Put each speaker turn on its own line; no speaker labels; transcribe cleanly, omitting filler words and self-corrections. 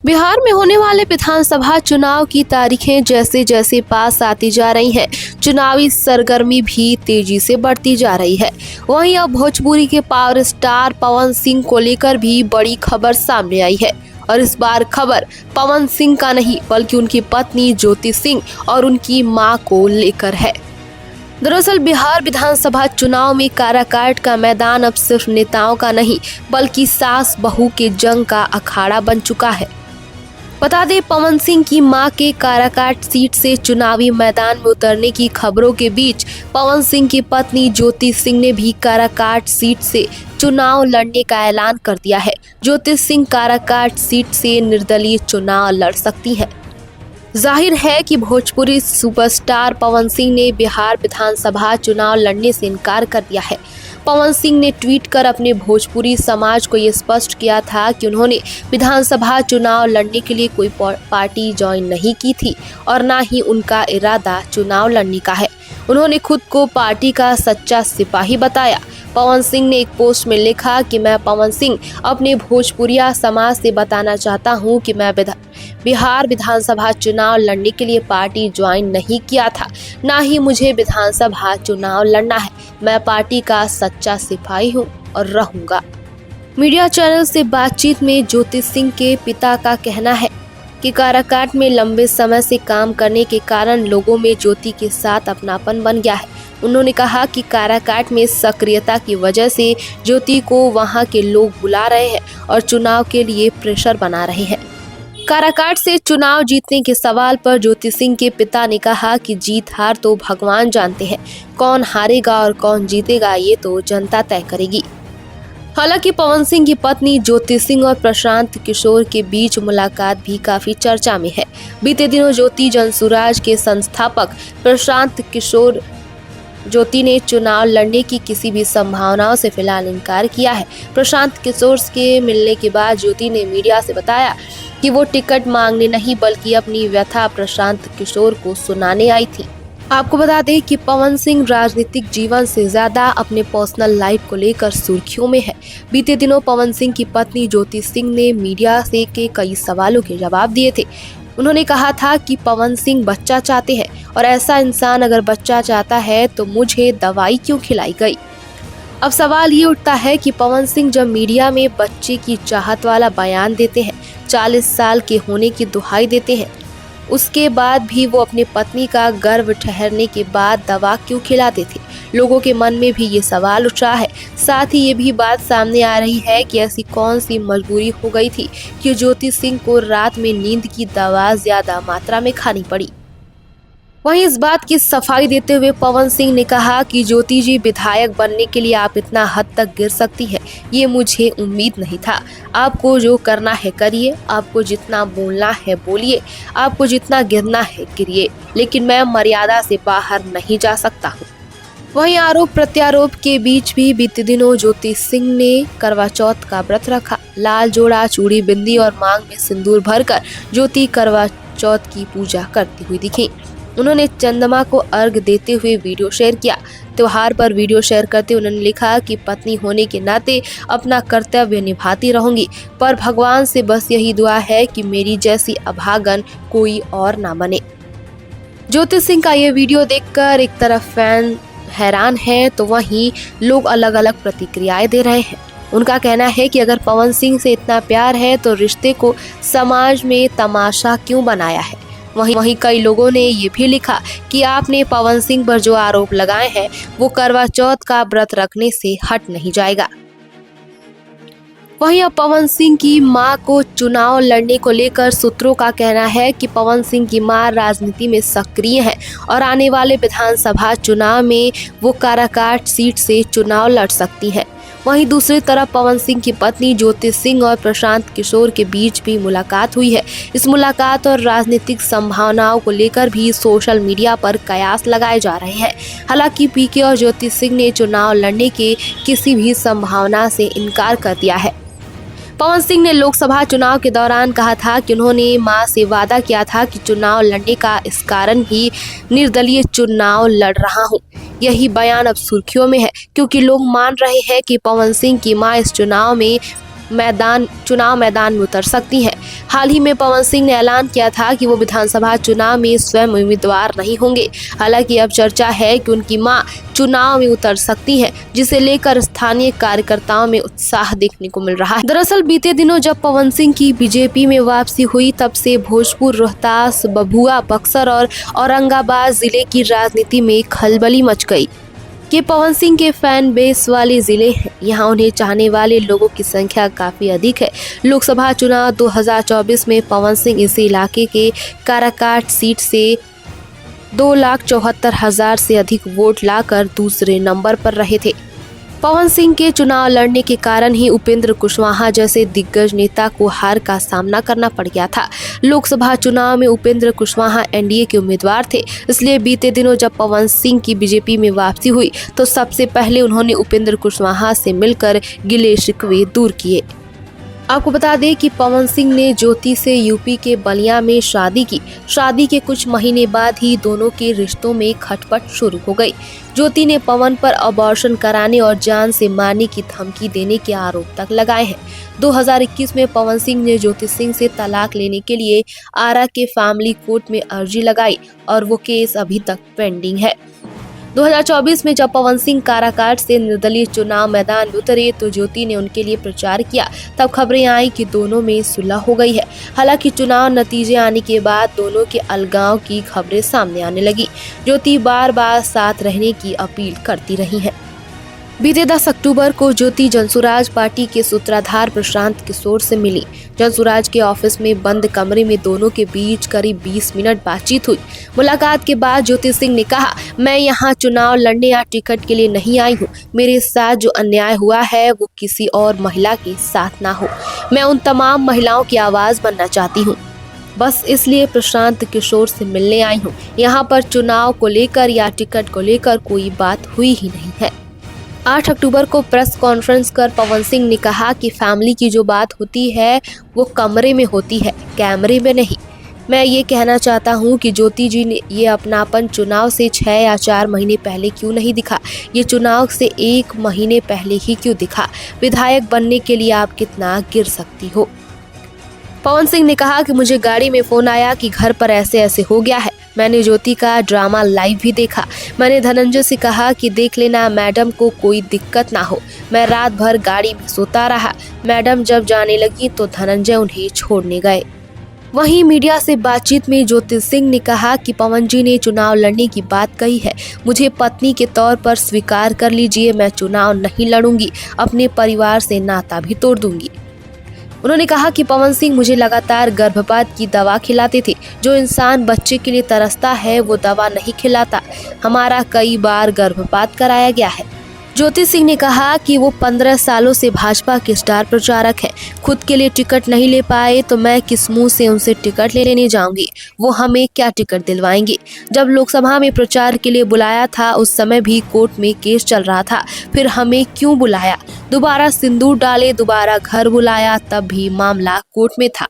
बिहार में होने वाले विधानसभा चुनाव की तारीखें जैसे जैसे पास आती जा रही हैं, चुनावी सरगर्मी भी तेजी से बढ़ती जा रही है। वहीं अब भोजपुरी के पावर स्टार पवन सिंह को लेकर भी बड़ी खबर सामने आई है और इस बार खबर पवन सिंह का नहीं बल्कि उनकी पत्नी ज्योति सिंह और उनकी मां को लेकर है। दरअसल बिहार विधानसभा चुनाव में काराकाट का मैदान अब सिर्फ नेताओं का नहीं बल्कि सास बहू के जंग का अखाड़ा बन चुका है। बता दें, पवन सिंह की मां के काराकाट सीट से चुनावी मैदान में उतरने की खबरों के बीच पवन सिंह की पत्नी ज्योति सिंह ने भी काराकाट सीट से चुनाव लड़ने का ऐलान कर दिया है। ज्योति सिंह काराकाट सीट से निर्दलीय चुनाव लड़ सकती हैं। जाहिर है कि भोजपुरी सुपरस्टार पवन सिंह ने बिहार विधानसभा चुनाव लड़ने से इनकार कर दिया है। पवन सिंह ने ट्वीट कर अपने भोजपुरी समाज को ये स्पष्ट किया था कि उन्होंने विधानसभा चुनाव लड़ने के लिए कोई पार्टी ज्वाइन नहीं की थी और ना ही उनका इरादा चुनाव लड़ने का है। उन्होंने खुद को पार्टी का सच्चा सिपाही बताया। पवन सिंह ने एक पोस्ट में लिखा कि मैं पवन सिंह अपने भोजपुरिया समाज से बताना चाहता हूं कि मैं बिहार विधानसभा चुनाव लड़ने के लिए पार्टी ज्वाइन नहीं किया था, ना ही मुझे विधानसभा चुनाव लड़ना है। मैं पार्टी का सच्चा सिपाही हूं और रहूंगा। मीडिया चैनल से बातचीत में ज्योति सिंह के पिता का कहना है कि काराकाट में लंबे समय से काम करने के कारण लोगों में ज्योति के साथ अपनापन बन गया है। उन्होंने कहा कि काराकाट में सक्रियता की वजह से ज्योति को वहां के लोग बुला रहे हैं और चुनाव के लिए प्रेशर बना रहे हैं। काराकाट से चुनाव जीतने के सवाल पर ज्योति सिंह के पिता ने कहा कि जीत हार तो भगवान जानते हैं, कौन हारेगा और कौन जीतेगा ये तो जनता तय करेगी। हालांकि पवन सिंह की पत्नी ज्योति सिंह और प्रशांत किशोर के बीच मुलाकात भी काफी चर्चा में है। बीते दिनों ज्योति जनसुराज के संस्थापक प्रशांत किशोर ज्योति ने चुनाव लड़ने की किसी भी संभावनाओं से फिलहाल इनकार किया है। प्रशांत किशोर के मिलने के बाद ज्योति ने मीडिया से बताया कि वो टिकट मांगने नहीं बल्कि अपनी व्यथा प्रशांत किशोर को सुनाने आई थी। आपको बता दें कि पवन सिंह राजनीतिक जीवन से ज्यादा अपने पर्सनल लाइफ को लेकर सुर्खियों में है। बीते दिनों पवन सिंह की पत्नी ज्योति सिंह ने मीडिया से के कई सवालों के जवाब दिए थे। उन्होंने कहा था कि पवन सिंह बच्चा चाहते हैं और ऐसा इंसान अगर बच्चा चाहता है तो मुझे दवाई क्यों खिलाई गई। अब सवाल ये उठता है कि पवन सिंह जब मीडिया में बच्चे की चाहत वाला बयान देते हैं, 40 साल के होने की दुहाई देते हैं, उसके बाद भी वो अपनी पत्नी का गर्भ ठहरने के बाद दवा क्यों खिलाते थे। लोगों के मन में भी ये सवाल उठ रहा है। साथ ही ये भी बात सामने आ रही है कि ऐसी कौन सी मजबूरी हो गई थी कि ज्योति सिंह को रात में नींद की दवा ज्यादा मात्रा में खानी पड़ी। वहीं इस बात की सफाई देते हुए पवन सिंह ने कहा कि ज्योति जी, विधायक बनने के लिए आप इतना हद तक गिर सकती है, ये मुझे उम्मीद नहीं था। आपको जो करना है करिए, आपको जितना बोलना है बोलिए, आपको जितना गिरना है गिरिए, लेकिन मैं मर्यादा से बाहर नहीं जा सकता हूँ। वहीं आरोप प्रत्यारोप के बीच भी बीते दिनों ज्योति सिंह ने करवा चौथ का व्रत रखा। लाल जोड़ा, चूड़ी, बिंदी और मांग में सिंदूर भरकर ज्योति करवा चौथ की पूजा करती हुई दिखी। उन्होंने चंद्रमा को अर्घ देते हुए वीडियो शेयर किया। त्योहार पर वीडियो शेयर करते उन्होंने लिखा कि पत्नी होने के नाते अपना कर्तव्य निभाती रहूंगी, पर भगवान से बस यही दुआ है कि मेरी जैसी अभागन कोई और ना बने। ज्योति सिंह का ये वीडियो देखकर एक तरफ फैन हैरान है तो वहीं लोग अलग अलग प्रतिक्रियाएं दे रहे हैं। उनका कहना है कि अगर पवन सिंह से इतना प्यार है तो रिश्ते को समाज में तमाशा क्यों बनाया है। वहीं कई लोगों ने ये भी लिखा कि आपने पवन सिंह पर जो आरोप लगाए हैं वो करवा चौथ का व्रत रखने से हट नहीं जाएगा। वहीं अब पवन सिंह की मां को चुनाव लड़ने को लेकर सूत्रों का कहना है कि पवन सिंह की मां राजनीति में सक्रिय है और आने वाले विधानसभा चुनाव में वो काराकाट सीट से चुनाव लड़ सकती हैं। वहीं दूसरी तरफ पवन सिंह की पत्नी ज्योति सिंह और प्रशांत किशोर के बीच भी मुलाकात हुई है। इस मुलाकात और राजनीतिक संभावनाओं को लेकर भी सोशल मीडिया पर कयास लगाए जा रहे हैं। हालांकि पीके और ज्योति सिंह ने चुनाव लड़ने के किसी भी संभावना से इनकार कर दिया है। पवन सिंह ने लोकसभा चुनाव के दौरान कहा था कि उन्होंने मां से वादा किया था कि चुनाव लड़ने का इस कारण ही निर्दलीय चुनाव लड़ रहा हूं। यही बयान अब सुर्खियों में है क्योंकि लोग मान रहे हैं कि पवन सिंह की मां इस चुनाव में चुनाव मैदान में उतर सकती हैं। हाल ही में पवन सिंह ने ऐलान किया था कि वो विधानसभा चुनाव में स्वयं उम्मीदवार नहीं होंगे। हालांकि अब चर्चा है कि उनकी मां चुनाव में उतर सकती हैं, जिसे लेकर स्थानीय कार्यकर्ताओं में उत्साह देखने को मिल रहा है। दरअसल बीते दिनों जब पवन सिंह की बीजेपी में वापसी हुई, तब से भोजपुर, रोहतास, भभुआ, बक्सर और औरंगाबाद जिले की राजनीति में खलबली मच गई। ये पवन सिंह के फैन बेस वाले जिले हैं। यहाँ उन्हें चाहने वाले लोगों की संख्या काफी अधिक है। लोकसभा चुनाव 2024 में पवन सिंह इसी इलाके के काराकाट सीट से 2,74,000 से अधिक वोट लाकर दूसरे नंबर पर रहे थे। पवन सिंह के चुनाव लड़ने के कारण ही उपेंद्र कुशवाहा जैसे दिग्गज नेता को हार का सामना करना पड़ गया था। लोकसभा चुनाव में उपेंद्र कुशवाहा एनडीए के उम्मीदवार थे, इसलिए बीते दिनों जब पवन सिंह की बीजेपी में वापसी हुई तो सबसे पहले उन्होंने उपेंद्र कुशवाहा से मिलकर गिले शिकवे दूर किए। आपको बता दें कि पवन सिंह ने ज्योति से यूपी के बलिया में शादी की। शादी के कुछ महीने बाद ही दोनों के रिश्तों में खटपट शुरू हो गई। ज्योति ने पवन पर अबॉर्शन कराने और जान से मारने की धमकी देने के आरोप तक लगाए हैं। 2021 में पवन सिंह ने ज्योति सिंह से तलाक लेने के लिए आरा के फैमिली कोर्ट में अर्जी लगाई और वो केस अभी तक पेंडिंग है। 2024 में जब पवन सिंह काराकाट से निर्दलीय चुनाव मैदान में उतरे तो ज्योति ने उनके लिए प्रचार किया। तब खबरें आई कि दोनों में सुलह हो गई है। हालांकि चुनाव नतीजे आने के बाद दोनों के अलगाव की खबरें सामने आने लगी। ज्योति बार बार साथ रहने की अपील करती रही है। बीते 10 अक्टूबर को ज्योति जनसुराज पार्टी के सूत्रधार प्रशांत किशोर से मिली। जनसुराज के ऑफिस में बंद कमरे में दोनों के बीच करीब 20 मिनट बातचीत हुई। मुलाकात के बाद ज्योति सिंह ने कहा, मैं यहाँ चुनाव लड़ने या टिकट के लिए नहीं आई हूँ। मेरे साथ जो अन्याय हुआ है वो किसी और महिला के साथ ना हो। मैं उन तमाम महिलाओं की आवाज बनना चाहती हूँ। बस इसलिए प्रशांत किशोर से मिलने आई हूँ। यहाँ पर चुनाव को लेकर या टिकट को लेकर कोई बात हुई ही नहीं है। 8 अक्टूबर को प्रेस कॉन्फ्रेंस कर पवन सिंह ने कहा कि फैमिली की जो बात होती है वो कमरे में होती है, कैमरे में नहीं। मैं ये कहना चाहता हूँ कि ज्योति जी ने ये अपनापन चुनाव से 6 या 4 महीने पहले क्यों नहीं दिखा? ये चुनाव से 1 महीने पहले ही क्यों दिखा? विधायक बनने के लिए आप कितना गिर सकती हो? पवन सिंह ने कहा कि मुझे गाड़ी में फोन आया कि घर पर ऐसे ऐसे हो गया है। मैंने ज्योति का ड्रामा लाइव भी देखा। मैंने धनंजय से कहा कि देख लेना मैडम को कोई दिक्कत ना हो। मैं रात भर गाड़ी में सोता रहा। मैडम जब जाने लगी तो धनंजय उन्हें छोड़ने गए। वहीं मीडिया से बातचीत में ज्योति सिंह ने कहा कि पवन जी ने चुनाव लड़ने की बात कही है। मुझे पत्नी के तौर पर स्वीकार कर लीजिए, मैं चुनाव नहीं लड़ूंगी, अपने परिवार से नाता भी तोड़ दूंगी। उन्होंने कहा कि पवन सिंह मुझे लगातार गर्भपात की दवा खिलाते थे। जो इंसान बच्चे के लिए तरसता है वो दवा नहीं खिलाता। हमारा कई बार गर्भपात कराया गया है। ज्योति सिंह ने कहा कि वो 15 सालों से भाजपा के स्टार प्रचारक हैं। खुद के लिए टिकट नहीं ले पाए तो मैं किस मुंह से उनसे टिकट लेने जाऊंगी? वो हमें क्या टिकट दिलवाएंगे? जब लोकसभा में प्रचार के लिए बुलाया था उस समय भी कोर्ट में केस चल रहा था, फिर हमें क्यों बुलाया? दोबारा सिंदूर डाले, दोबारा घर बुलाया, तब भी मामला कोर्ट में था।